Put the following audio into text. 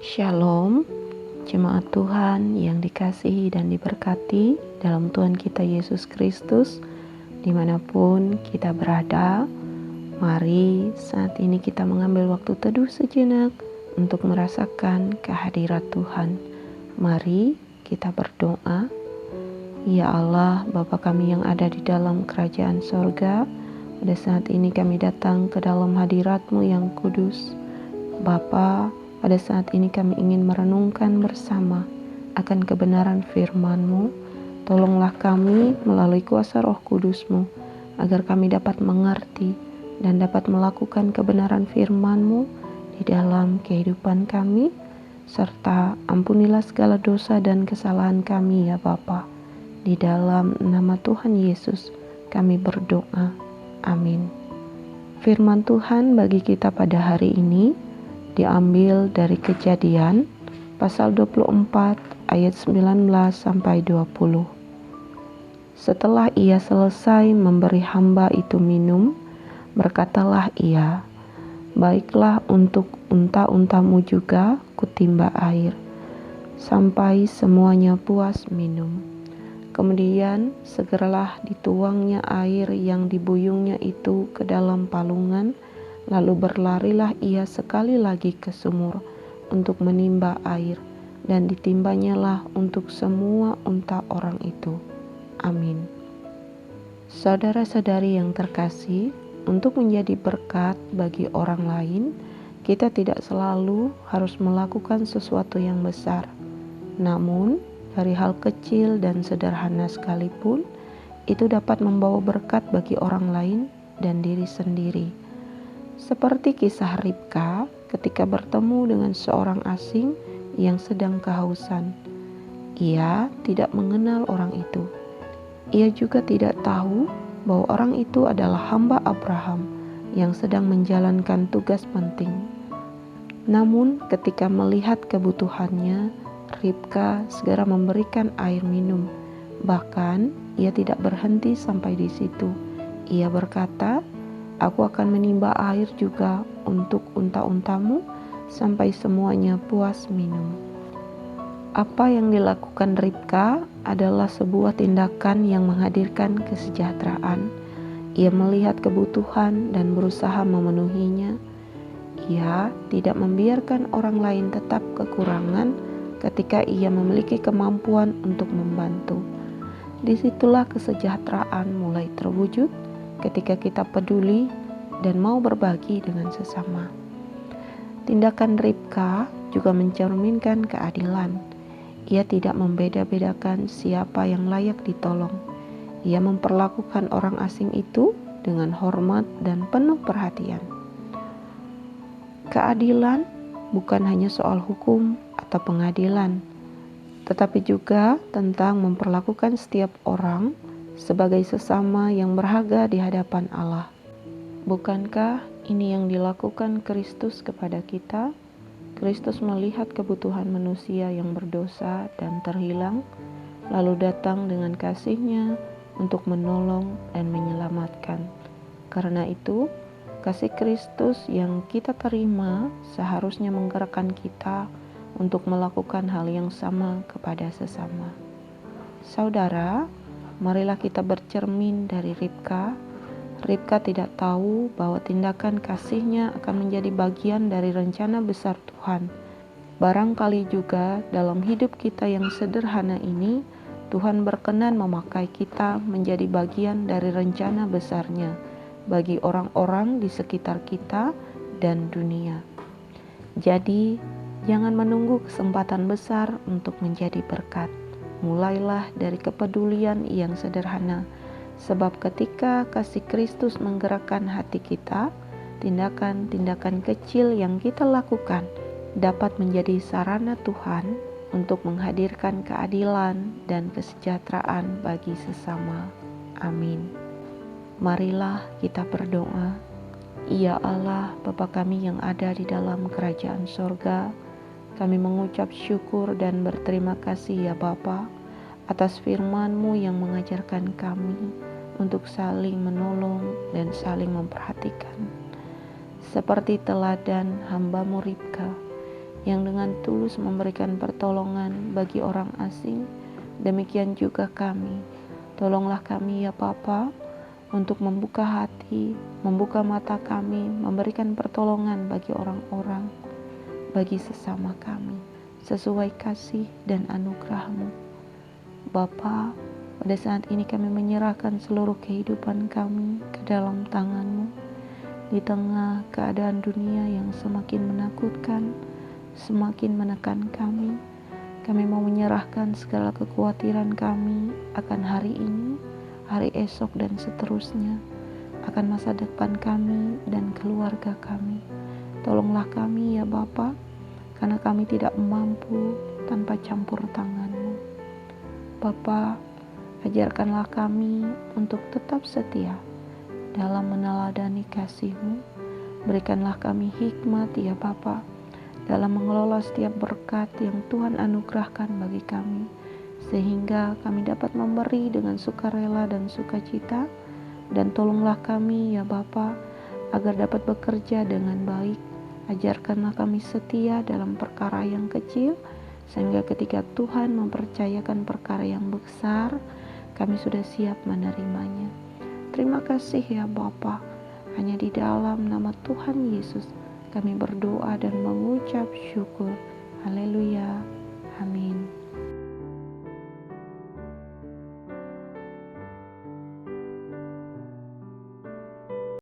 Shalom, jemaat Tuhan yang dikasihi dan diberkati dalam Tuhan kita Yesus Kristus, dimanapun kita berada. Mari saat ini kita mengambil waktu teduh sejenak untuk merasakan kehadirat Tuhan. Mari kita berdoa. Ya Allah, Bapa kami yang ada di dalam kerajaan sorga, pada saat ini kami datang ke dalam hadirat-Mu yang kudus. Bapa, pada saat ini kami ingin merenungkan bersama akan kebenaran firman-Mu. Tolonglah kami melalui kuasa Roh Kudus-Mu, agar kami dapat mengerti dan dapat melakukan kebenaran firman-Mu di dalam kehidupan kami, serta ampunilah segala dosa dan kesalahan kami ya Bapa. Di dalam nama Tuhan Yesus kami berdoa. Amin. Firman Tuhan bagi kita pada hari ini diambil dari Kejadian pasal 24 ayat 19 sampai 20. Setelah ia selesai memberi hamba itu minum, berkatalah ia, "Baiklah, untuk unta-untamu juga kutimba air, sampai semuanya puas minum." Kemudian segeralah dituangnya air yang dibuyungnya itu ke dalam palungan. Lalu berlarilah ia sekali lagi ke sumur untuk menimba air, dan ditimbanyalah untuk semua unta orang itu. Amin. Saudara-saudari yang terkasih, untuk menjadi berkat bagi orang lain, kita tidak selalu harus melakukan sesuatu yang besar. Namun, dari hal kecil dan sederhana sekalipun, itu dapat membawa berkat bagi orang lain dan diri sendiri. Seperti kisah Ribka ketika bertemu dengan seorang asing yang sedang kehausan. Ia tidak mengenal orang itu. Ia juga tidak tahu bahwa orang itu adalah hamba Abraham yang sedang menjalankan tugas penting. Namun ketika melihat kebutuhannya, Ribka segera memberikan air minum. Bahkan ia tidak berhenti sampai di situ. Ia berkata, "Aku akan menimba air juga untuk unta-untamu sampai semuanya puas minum." Apa yang dilakukan Ribka adalah sebuah tindakan yang menghadirkan kesejahteraan. Ia melihat kebutuhan dan berusaha memenuhinya. Ia tidak membiarkan orang lain tetap kekurangan ketika ia memiliki kemampuan untuk membantu. Disitulah kesejahteraan mulai terwujud ketika kita peduli dan mau berbagi dengan sesama. Tindakan Ribka juga mencerminkan keadilan. Ia tidak membeda-bedakan siapa yang layak ditolong. Ia memperlakukan orang asing itu dengan hormat dan penuh perhatian. Keadilan bukan hanya soal hukum atau pengadilan, tetapi juga tentang memperlakukan setiap orang sebagai sesama yang berharga di hadapan Allah. Bukankah ini yang dilakukan Kristus kepada kita? Kristus melihat kebutuhan manusia yang berdosa dan terhilang, lalu datang dengan kasih-Nya untuk menolong dan menyelamatkan. Karena itu, kasih Kristus yang kita terima seharusnya menggerakkan kita untuk melakukan hal yang sama kepada sesama. Saudara, marilah kita bercermin dari Ribka. Ribka tidak tahu bahwa tindakan kasih-Nya akan menjadi bagian dari rencana besar Tuhan. Barangkali juga dalam hidup kita yang sederhana ini, Tuhan berkenan memakai kita menjadi bagian dari rencana besar-Nya bagi orang-orang di sekitar kita dan dunia. Jadi, jangan menunggu kesempatan besar untuk menjadi berkat. Mulailah dari kepedulian yang sederhana, sebab ketika kasih Kristus menggerakkan hati kita, tindakan-tindakan kecil yang kita lakukan dapat menjadi sarana Tuhan untuk menghadirkan keadilan dan kesejahteraan bagi sesama. Amin. Marilah kita berdoa. Ya Allah, Bapa kami yang ada di dalam kerajaan sorga, kami mengucap syukur dan berterima kasih ya Bapa atas firman-Mu yang mengajarkan kami untuk saling menolong dan saling memperhatikan. Seperti teladan hamba-Mu Ribka yang dengan tulus memberikan pertolongan bagi orang asing, demikian juga kami. Tolonglah kami ya Bapa, untuk membuka hati, membuka mata kami, memberikan pertolongan bagi orang-orang, bagi sesama kami, sesuai kasih dan anugerah-Mu. Bapa, pada saat ini kami menyerahkan seluruh kehidupan kami ke dalam tangan-Mu. Di tengah keadaan dunia yang semakin menakutkan, semakin menekan kami mau menyerahkan segala kekhawatiran kami akan hari ini, hari esok dan seterusnya, akan masa depan kami dan keluarga kami. Tolonglah kami ya Bapa, karena kami tidak mampu tanpa campur tangan-Mu. Bapa, ajarkanlah kami untuk tetap setia dalam meneladani kasih-Mu. Berikanlah kami hikmat ya Bapa, dalam mengelola setiap berkat yang Tuhan anugerahkan bagi kami, sehingga kami dapat memberi dengan sukarela dan sukacita. Dan tolonglah kami ya Bapa, agar dapat bekerja dengan baik. Ajarkanlah kami setia dalam perkara yang kecil, sehingga ketika Tuhan mempercayakan perkara yang besar, kami sudah siap menerimanya. Terima kasih ya Bapa, hanya di dalam nama Tuhan Yesus kami berdoa dan mengucap syukur.